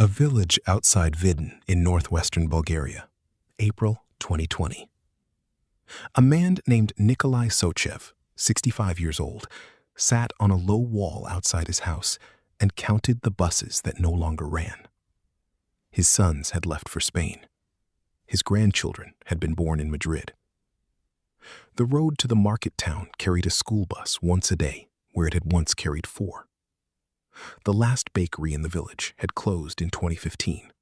A village outside Vidin in northwestern Bulgaria, April 2020. A man named Nikolai Sochev, 65 years old, sat on a low wall outside his house and counted the buses that no longer ran. His sons had left for Spain. His grandchildren had been born in Madrid. The road to the market town carried a school bus once a day, where it had once carried 4. The last bakery in the village had closed in 2015.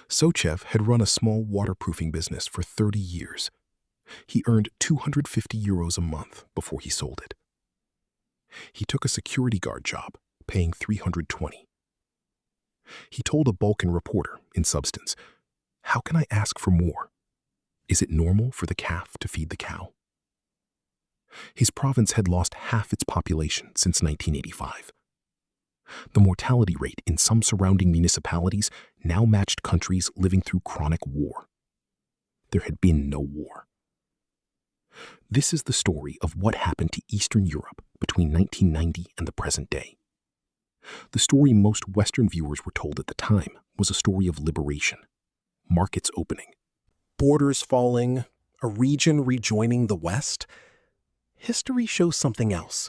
Sochev had run a small waterproofing business for 30 years. He earned €250 a month before he sold it. He took a security guard job, paying $320. He told a Balkan reporter, in substance, "How can I ask for more? Is it normal for the calf to feed the cow?" His province had lost half its population since 1985. The mortality rate in some surrounding municipalities now matched countries living through chronic war. There had been no war. This is the story of what happened to Eastern Europe between 1990 and the present day. The story most Western viewers were told at the time was a story of liberation, markets opening, borders falling, a region rejoining the West. History shows something else.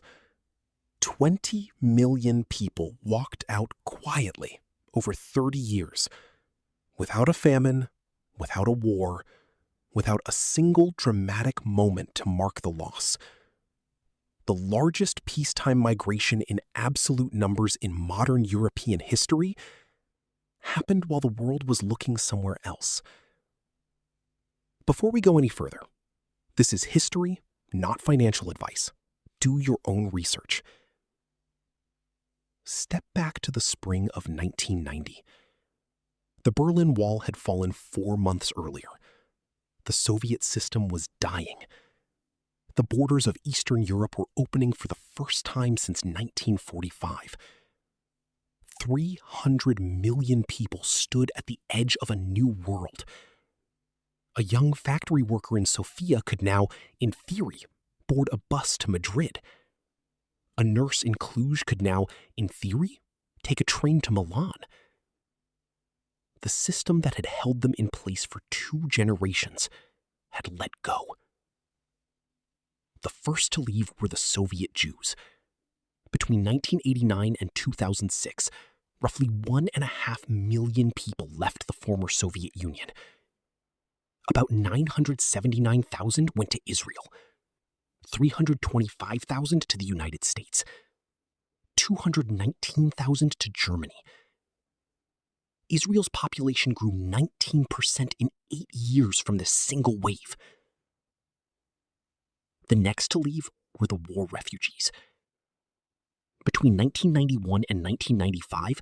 20 million people walked out quietly over 30 years, without a famine, without a war, without a single dramatic moment to mark the loss. The largest peacetime migration in absolute numbers in modern European history happened while the world was looking somewhere else. Before we go any further, this is history, not financial advice. Do your own research. Step back to the spring of 1990. The Berlin Wall had fallen 4 months earlier. The Soviet system was dying. The borders of Eastern Europe were opening for the first time since 1945. 300 million people stood at the edge of a new world. A young factory worker in Sofia could now, in theory, board a bus to Madrid. A nurse in Cluj could now, in theory, take a train to Milan. The system that had held them in place for 2 generations had let go. The first to leave were the Soviet Jews. Between 1989 and 2006, roughly 1.5 million people left the former Soviet Union. About 979,000 went to Israel, 325,000 to the United States, 219,000 to Germany. Israel's population grew 19% in 8 years from this single wave. The next to leave were the war refugees. Between 1991 and 1995,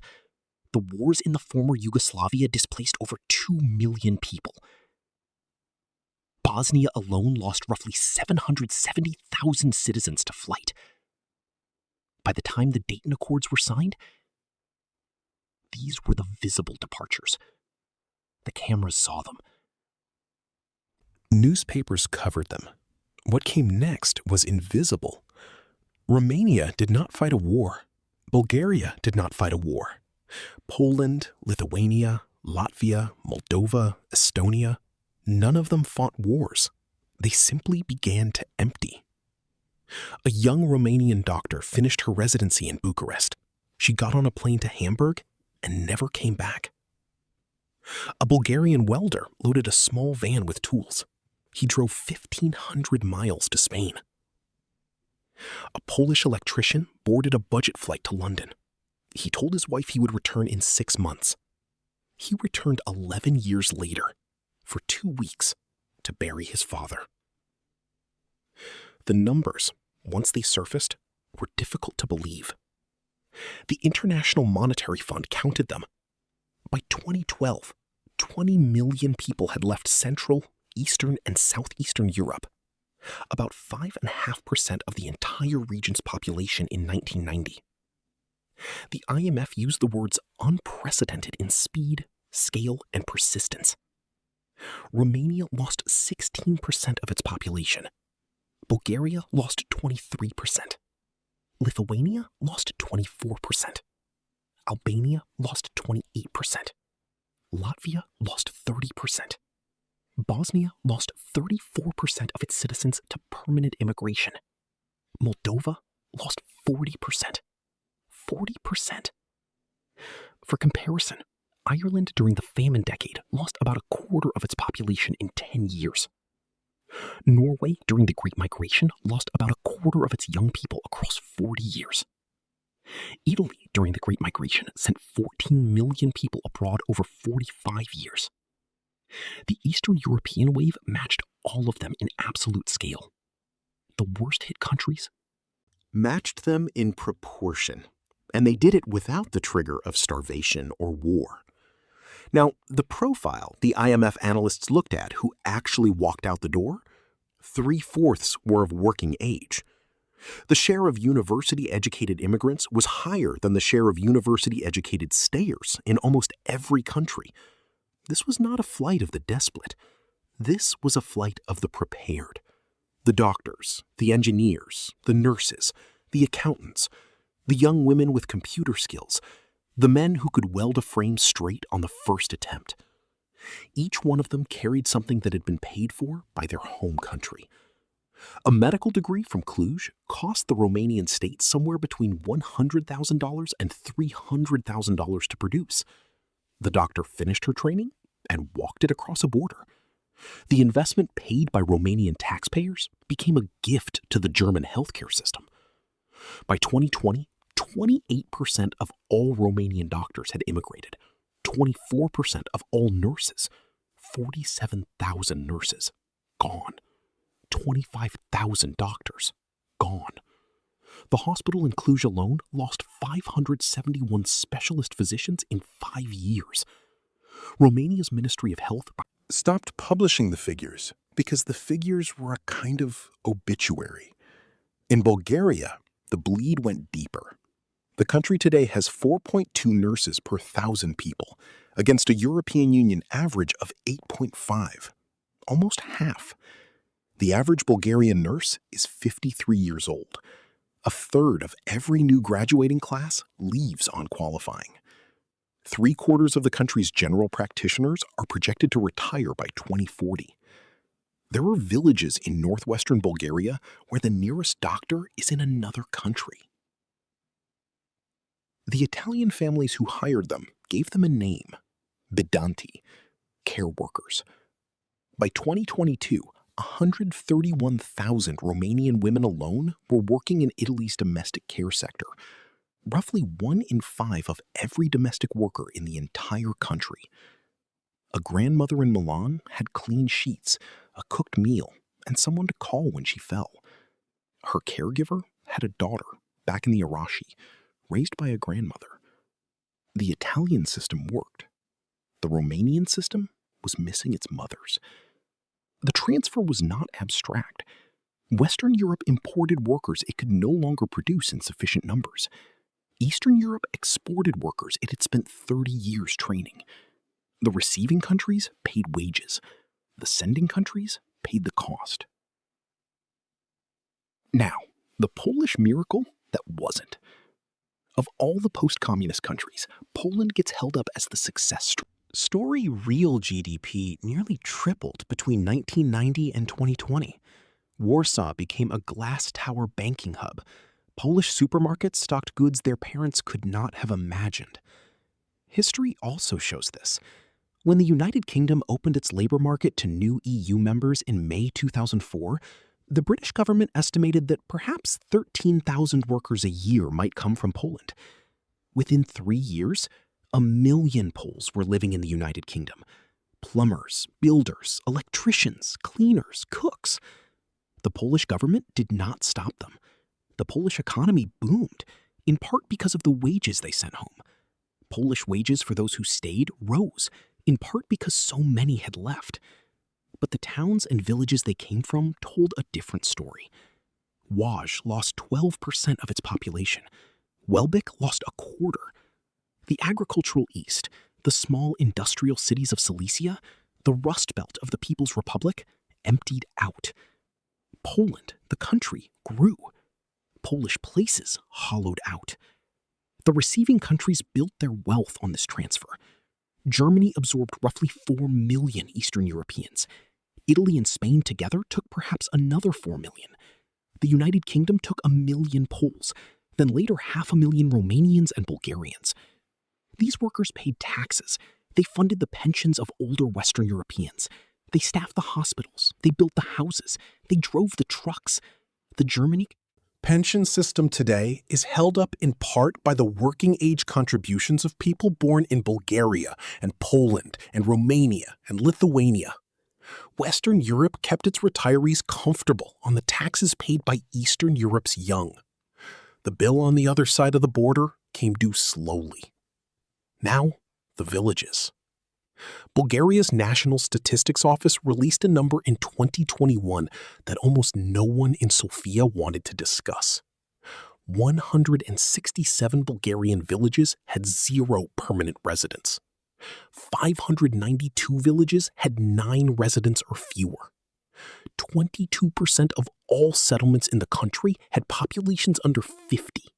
the wars in the former Yugoslavia displaced over 2 million people. Bosnia alone lost roughly 770,000 citizens to flight. By the time the Dayton Accords were signed, these were the visible departures. The cameras saw them. Newspapers covered them. What came next was invisible. Romania did not fight a war. Bulgaria did not fight a war. Poland, Lithuania, Latvia, Moldova, Estonia, none of them fought wars. They simply began to empty. A young Romanian doctor finished her residency in Bucharest. She got on a plane to Hamburg and never came back. A Bulgarian welder loaded a small van with tools. He drove 1,500 miles to Spain. A Polish electrician boarded a budget flight to London. He told his wife he would return in 6 months. He returned 11 years later, for 2 weeks, to bury his father. The numbers, once they surfaced, were difficult to believe. The International Monetary Fund counted them. By 2012, 20 million people had left Central, Eastern, and Southeastern Europe, about 5.5% of the entire region's population in 1990. The IMF used the words unprecedented in speed, scale, and persistence. Romania lost 16% of its population. Bulgaria lost 23%. Lithuania lost 24%. Albania lost 28%. Latvia lost 30%. Bosnia lost 34% of its citizens to permanent immigration. Moldova lost 40%. 40%. For comparison, Ireland during the famine decade lost about a quarter of its population in 10 years. Norway during the Great Migration lost about a quarter of its young people across 40 years. Italy during the Great Migration sent 14 million people abroad over 45 years. The Eastern European wave matched all of them in absolute scale. The worst hit countries matched them in proportion, and they did it without the trigger of starvation or war. Now, the profile the IMF analysts looked at who actually walked out the door, 3/4 were of working age. The share of university-educated immigrants was higher than the share of university-educated stayers in almost every country. This was not a flight of the desperate. This was a flight of the prepared. The doctors, the engineers, the nurses, the accountants, the young women with computer skills, the men who could weld a frame straight on the first attempt. Each one of them carried something that had been paid for by their home country. A medical degree from Cluj cost the Romanian state somewhere between $100,000 and $300,000 to produce. The doctor finished her training and walked it across a border. The investment paid by Romanian taxpayers became a gift to the German healthcare system. By 2020, 28% of all Romanian doctors had immigrated, 24% of all nurses, 47,000 nurses, gone. 25,000 doctors, gone. The hospital in Cluj alone lost 571 specialist physicians in 5 years. Romania's Ministry of Health stopped publishing the figures because the figures were a kind of obituary. In Bulgaria, the bleed went deeper. The country today has 4.2 nurses per 1,000 people, against a European Union average of 8.5, almost half. The average Bulgarian nurse is 53 years old. A third of every new graduating class leaves on qualifying. 3/4 of the country's general practitioners are projected to retire by 2040. There are villages in northwestern Bulgaria where the nearest doctor is in another country. The Italian families who hired them gave them a name, bidanti, care workers. By 2022, 131,000 Romanian women alone were working in Italy's domestic care sector. Roughly 1 in 5 of every domestic worker in the entire country. A grandmother in Milan had clean sheets, a cooked meal, and someone to call when she fell. Her caregiver had a daughter back in the Arashi, raised by a grandmother. The Italian system worked. The Romanian system was missing its mothers. The transfer was not abstract. Western Europe imported workers it could no longer produce in sufficient numbers. Eastern Europe exported workers it had spent 30 years training. The receiving countries paid wages. The sending countries paid the cost. Now, the Polish miracle that wasn't. Of all the post-communist countries, Poland gets held up as the success story. Real GDP nearly tripled between 1990 and 2020. Warsaw became a glass tower banking hub. Polish supermarkets stocked goods their parents could not have imagined. History also shows this. When the United Kingdom opened its labor market to new EU members in May 2004, the British government estimated that perhaps 13,000 workers a year might come from Poland. Within 3 years, 1 million Poles were living in the United Kingdom. Plumbers, builders, electricians, cleaners, cooks. The Polish government did not stop them. The Polish economy boomed, in part because of the wages they sent home. Polish wages for those who stayed rose, in part because so many had left. But the towns and villages they came from told a different story. Łódź lost 12% of its population. Welbic lost a quarter. The agricultural East, the small industrial cities of Silesia, the Rust Belt of the People's Republic, emptied out. Poland, the country, grew. Polish places hollowed out. The receiving countries built their wealth on this transfer. Germany absorbed roughly 4 million Eastern Europeans. Italy and Spain together took perhaps another 4 million. The United Kingdom took 1 million Poles, then later 500,000 Romanians and Bulgarians. These workers paid taxes. They funded the pensions of older Western Europeans. They staffed the hospitals. They built the houses. They drove the trucks. The Germany Pension system today is held up in part by the working age contributions of people born in Bulgaria and Poland and Romania and Lithuania. Western Europe kept its retirees comfortable on the taxes paid by Eastern Europe's young. The bill on the other side of the border came due slowly. Now, the villages. Bulgaria's National Statistics Office released a number in 2021 that almost no one in Sofia wanted to discuss. 167 Bulgarian villages had 0 permanent residents. 592 villages had 9 residents or fewer. 22% of all settlements in the country had populations under 50.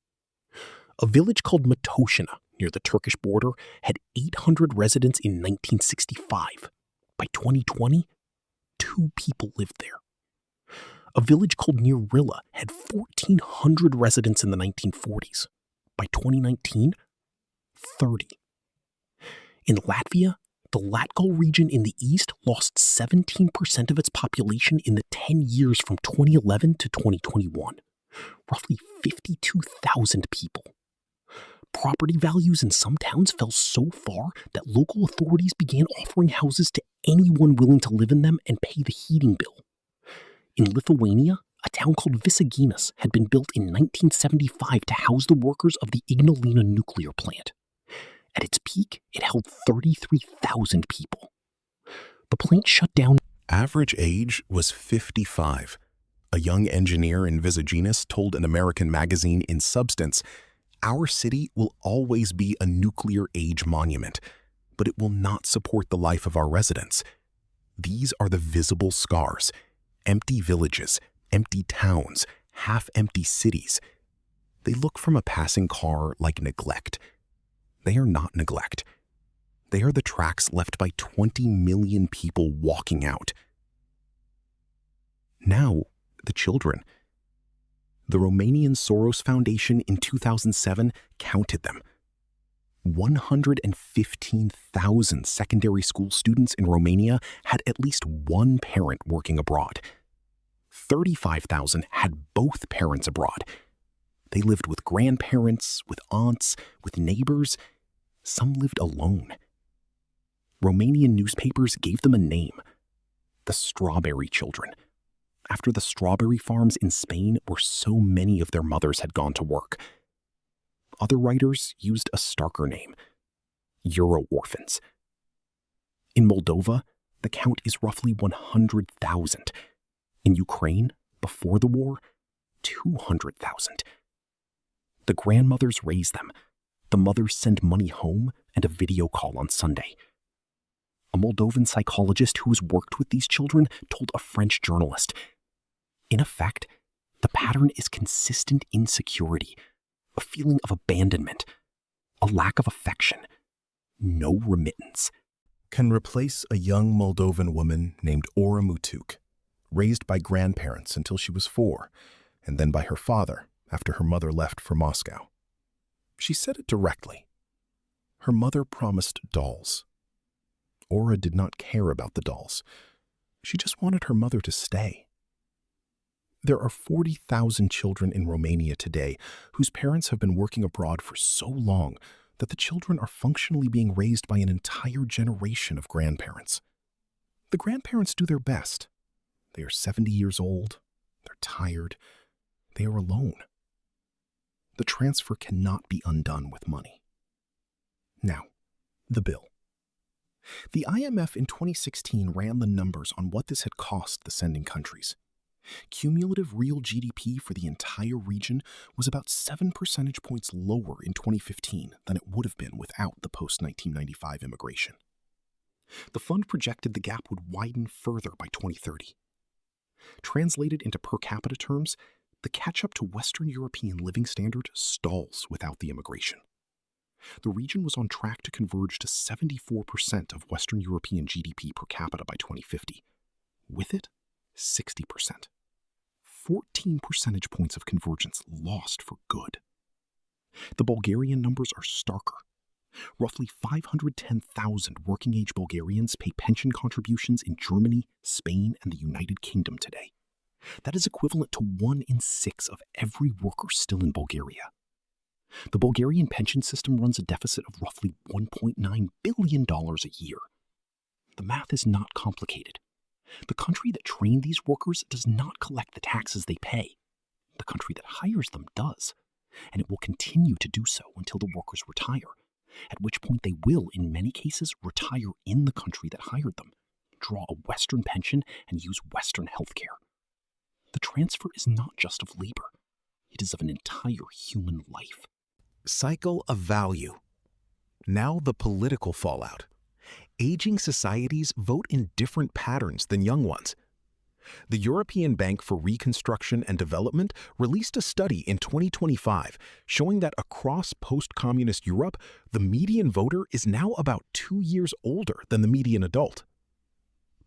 A village called Matoshina, near the Turkish border, had 800 residents in 1965. By 2020, 2 people lived there. A village called Rilla had 1,400 residents in the 1940s. By 2019, 30. In Latvia, the Latgal region in the east lost 17% of its population in the 10 years from 2011 to 2021. Roughly 52,000 people. Property values in some towns fell so far that local authorities began offering houses to anyone willing to live in them and pay the heating bill. In Lithuania, a town called Visaginas had been built in 1975 to house the workers of the Ignalina nuclear plant. At its peak, it held 33,000 people. The plant shut down. Average age was 55. A young engineer in Visaginas told an American magazine in substance, "Our city will always be a nuclear age monument, but it will not support the life of our residents. These are the visible scars. Empty villages, empty towns, half-empty cities. They look from a passing car like neglect. They are not neglect. They are the tracks left by 20 million people walking out." Now, the children. The Romanian Soros Foundation in 2007 counted them. 115,000 secondary school students in Romania had at least one parent working abroad. 35,000 had both parents abroad. They lived with grandparents, with aunts, with neighbors. Some lived alone. Romanian newspapers gave them a name: the Strawberry Children, after the strawberry farms in Spain where so many of their mothers had gone to work. Other writers used a starker name: Euro Orphans. In Moldova, the count is roughly 100,000. In Ukraine, before the war, 200,000. The grandmothers raise them. The mothers send money home and a video call on Sunday. A Moldovan psychologist who has worked with these children told a French journalist, "In effect, the pattern is consistent insecurity, a feeling of abandonment, a lack of affection, no remittance." Can replace a young Moldovan woman named Ora Mutuk, raised by grandparents until she was 4, and then by her father after her mother left for Moscow. She said it directly. Her mother promised dolls. Ora did not care about the dolls. She just wanted her mother to stay. There are 40,000 children in Romania today whose parents have been working abroad for so long that the children are functionally being raised by an entire generation of grandparents. The grandparents do their best. They are 70 years old, they're tired, they are alone. The transfer cannot be undone with money. Now, the bill. The IMF in 2016 ran the numbers on what this had cost the sending countries. Cumulative real GDP for the entire region was about 7 percentage points lower in 2015 than it would have been without the post-1995 immigration. The fund projected the gap would widen further by 2030. Translated into per capita terms, the catch-up to Western European living standard stalls without the immigration. The region was on track to converge to 74% of Western European GDP per capita by 2050. With it, 60%. 14 percentage points of convergence lost for good. The Bulgarian numbers are starker. Roughly 510,000 working-age Bulgarians pay pension contributions in Germany, Spain, and the United Kingdom today. That is equivalent to 1 in 6 of every worker still in Bulgaria. The Bulgarian pension system runs a deficit of roughly $1.9 billion a year. The math is not complicated. The country that trained these workers does not collect the taxes they pay. The country that hires them does, and it will continue to do so until the workers retire, at which point they will, in many cases, retire in the country that hired them, draw a Western pension, and use Western healthcare. The transfer is not just of labor. It is of an entire human life. Cycle of value. Now the political fallout. Aging societies vote in different patterns than young ones. The European Bank for Reconstruction and Development released a study in 2025 showing that across post-communist Europe, the median voter is now about 2 years older than the median adult.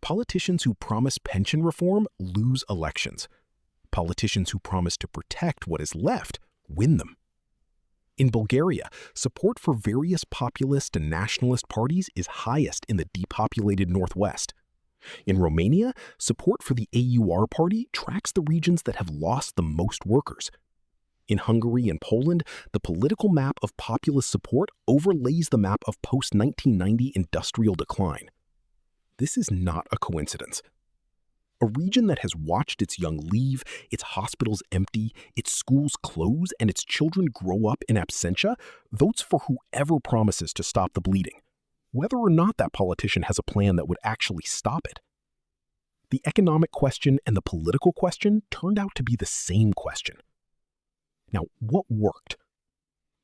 Politicians who promise pension reform lose elections. Politicians who promise to protect what is left win them. In Bulgaria, support for various populist and nationalist parties is highest in the depopulated northwest. In Romania, support for the AUR party tracks the regions that have lost the most workers. In Hungary and Poland, the political map of populist support overlays the map of post-1990 industrial decline. This is not a coincidence. A region that has watched its young leave, its hospitals empty, its schools close, and its children grow up in absentia votes for whoever promises to stop the bleeding, whether or not that politician has a plan that would actually stop it. The economic question and the political question turned out to be the same question. Now, what worked?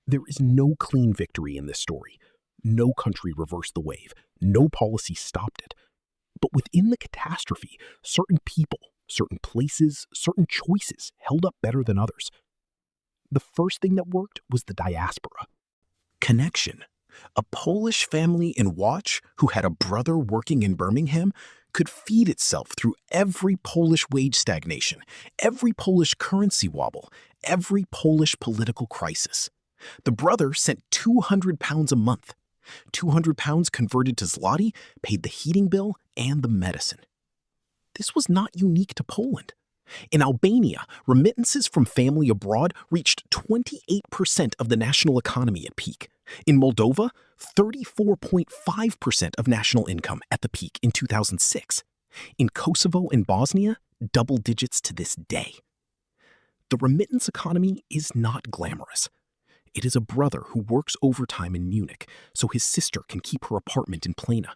There is no clean victory in this story. No country reversed the wave. No policy stopped it. But within the catastrophe, certain people, certain places, certain choices held up better than others. The first thing that worked was the diaspora. Connection. A Polish family in Łódź who had a brother working in Birmingham could feed itself through every Polish wage stagnation, every Polish currency wobble, every Polish political crisis. The brother sent £200 a month. £200 converted to zloty paid the heating bill and the medicine. This was not unique to Poland. In Albania, remittances from family abroad reached 28% of the national economy at peak. In Moldova, 34.5% of national income at the peak in 2006. In Kosovo and Bosnia, double digits to this day. The remittance economy is not glamorous. It is a brother who works overtime in Munich so his sister can keep her apartment in Plana.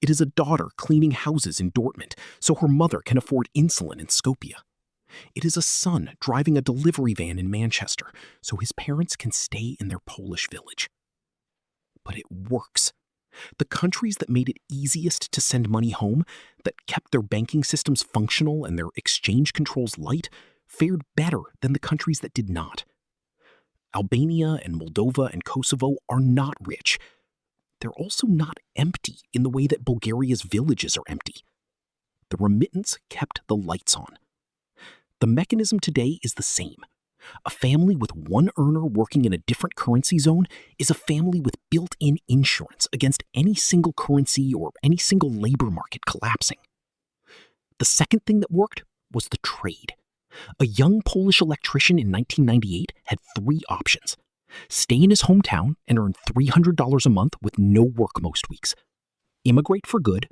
It is a daughter cleaning houses in Dortmund so her mother can afford insulin in Skopje. It is a son driving a delivery van in Manchester so his parents can stay in their Polish village. But it works. The countries that made it easiest to send money home, that kept their banking systems functional and their exchange controls light, fared better than the countries that did not. Albania and Moldova and Kosovo are not rich. They're also not empty in the way that Bulgaria's villages are empty. The remittance kept the lights on. The mechanism today is the same. A family with one earner working in a different currency zone is a family with built-in insurance against any single currency or any single labor market collapsing. The second thing that worked was the trade. A young Polish electrician in 1998 had 3 options. Stay in his hometown and earn $300 a month with no work most weeks. Immigrate for good,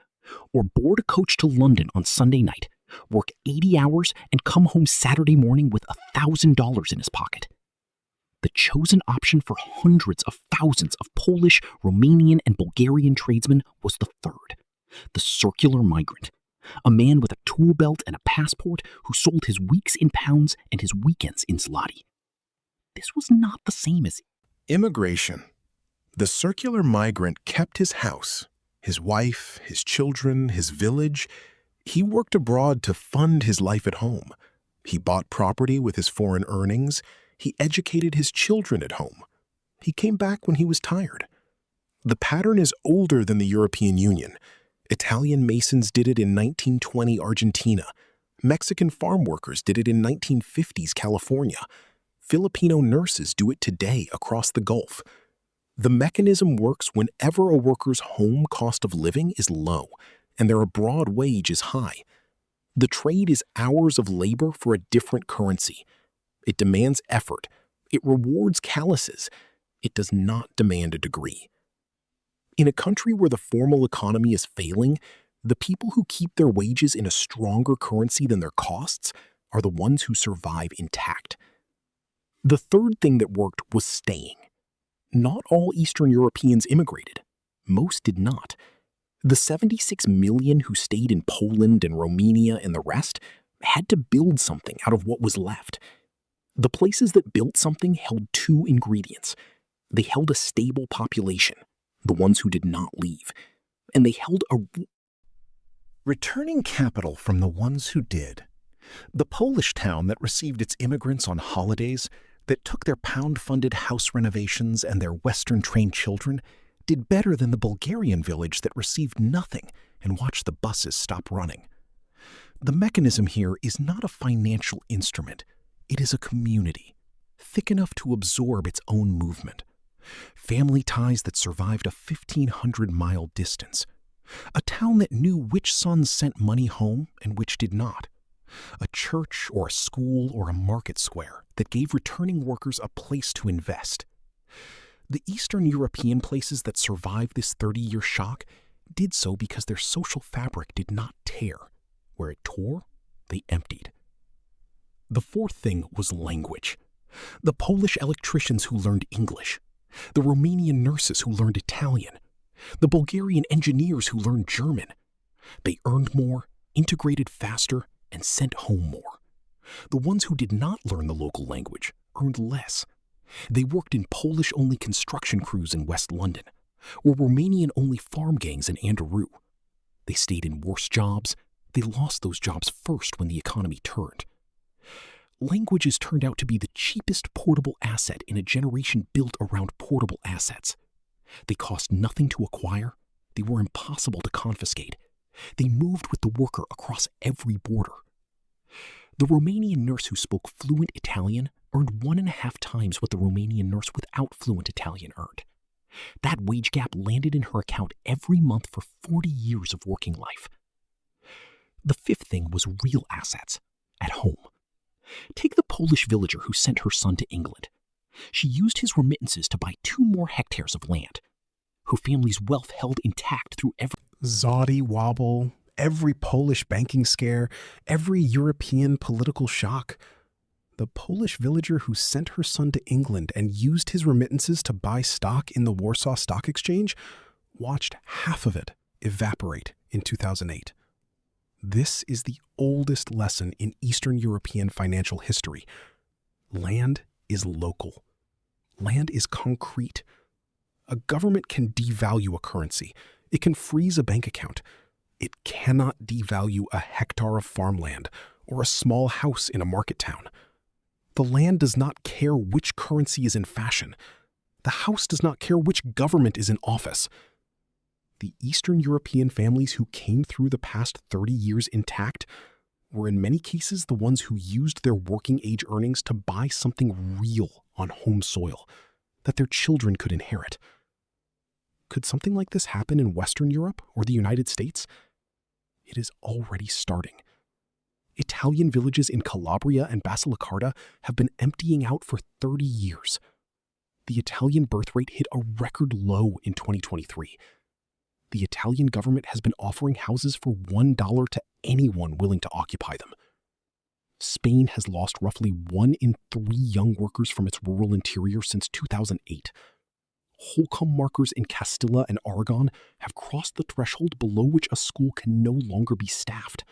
or board a coach to London on Sunday night, work 80 hours, and come home Saturday morning with $1,000 in his pocket. The chosen option for hundreds of thousands of Polish, Romanian, and Bulgarian tradesmen was the third, the circular migrant. A man with a tool belt and a passport who sold his weeks in pounds and his weekends in zloty. This was not the same as Immigration. The circular migrant kept his house, his wife, his children, his village. He worked abroad to fund his life at home. He bought property with his foreign earnings. He educated his children at home. He came back when he was tired. The pattern is older than the European Union. Italian masons did it in 1920 Argentina. Mexican farm workers did it in 1950s California. Filipino nurses do it today across the Gulf. The mechanism works whenever a worker's home cost of living is low and their abroad wage is high. The trade is hours of labor for a different currency. It demands effort. It rewards calluses. It does not demand a degree. In a country where the formal economy is failing, the people who keep their wages in a stronger currency than their costs are the ones who survive intact. The third thing that worked was staying. Not all Eastern Europeans immigrated. Most did not. The 76 million who stayed in Poland and Romania and the rest had to build something out of what was left. The places that built something held two ingredients. They held a stable population, the ones who did not leave, and they held a returning capital from the ones who did. The Polish town that received its immigrants on holidays, that took their pound-funded house renovations and their Western-trained children, did better than the Bulgarian village that received nothing and watched the buses stop running. The mechanism here is not a financial instrument. It is a community, thick enough to absorb its own movement. Family ties that survived a 1,500-mile distance. A town that knew which sons sent money home and which did not. A church or a school or a market square that gave returning workers a place to invest. The Eastern European places that survived this 30-year shock did so because their social fabric did not tear. Where it tore, they emptied. The fourth thing was language. The Polish electricians who learned English. The Romanian nurses who learned Italian. The Bulgarian engineers who learned German. They earned more, integrated faster, and sent home more. The ones who did not learn the local language earned less. They worked in Polish-only construction crews in West London, or Romanian-only farm gangs in Anderu. They stayed in worse jobs. They lost those jobs first when the economy turned. Languages turned out to be the cheapest portable asset in a generation built around portable assets. They cost nothing to acquire. They were impossible to confiscate. They moved with the worker across every border. The Romanian nurse who spoke fluent Italian earned 1.5 times what the Romanian nurse without fluent Italian earned. That wage gap landed in her account every month for 40 years of working life. The fifth thing was real assets, at home. Take the Polish villager who sent her son to England. She used his remittances to buy 2 more hectares of land. Her family's wealth held intact through every Zloty wobble, every Polish banking scare, every European political shock. The Polish villager who sent her son to England and used his remittances to buy stock in the Warsaw Stock Exchange watched half of it evaporate in 2008. This is the oldest lesson in Eastern European financial history. Land is local. Land is concrete. A government can devalue a currency. It can freeze a bank account. It cannot devalue a hectare of farmland or a small house in a market town. The land does not care which currency is in fashion. The house does not care which government is in office. The Eastern European families who came through the past 30 years intact were in many cases the ones who used their working age earnings to buy something real on home soil that their children could inherit. Could something like this happen in Western Europe or the United States? It is already starting. Italian villages in Calabria and Basilicata have been emptying out for 30 years. The Italian birth rate hit a record low in 2023. The Italian government has been offering houses for $1 to anyone willing to occupy them. Spain has lost roughly 1 in 3 young workers from its rural interior since 2008. Holcomb markers in Castilla and Aragon have crossed the threshold below which a school can no longer be staffed.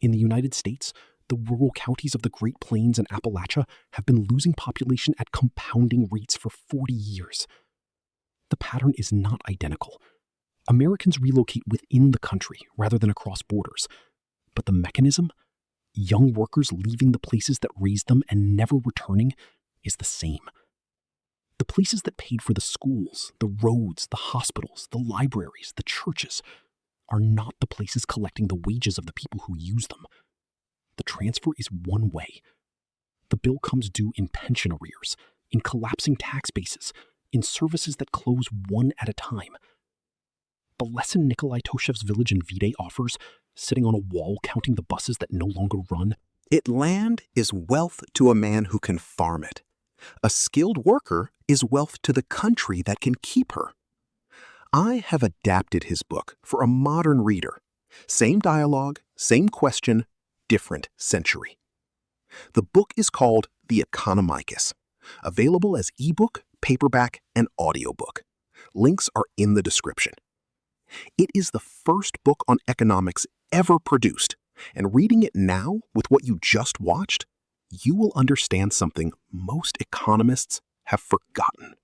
In the United States, the rural counties of the Great Plains and Appalachia have been losing population at compounding rates for 40 years. The pattern is not identical. Americans relocate within the country rather than across borders. But the mechanism, young workers leaving the places that raised them and never returning, is the same. The places that paid for the schools, the roads, the hospitals, the libraries, the churches, are not the places collecting the wages of the people who use them. The transfer is one way. The bill comes due in pension arrears, in collapsing tax bases, in services that close one at a time. The lesson Nikolai Toshev's village in Vide offers, sitting on a wall counting the buses that no longer run, Land is wealth to a man who can farm it. A skilled worker is wealth to the country that can keep her. I have adapted his book for a modern reader. Same dialogue, same question, different century. The book is called The Economicus, available as ebook, paperback, and audiobook. Links are in the description. It is the first book on economics ever produced, and reading it now with what you just watched, you will understand something most economists have forgotten.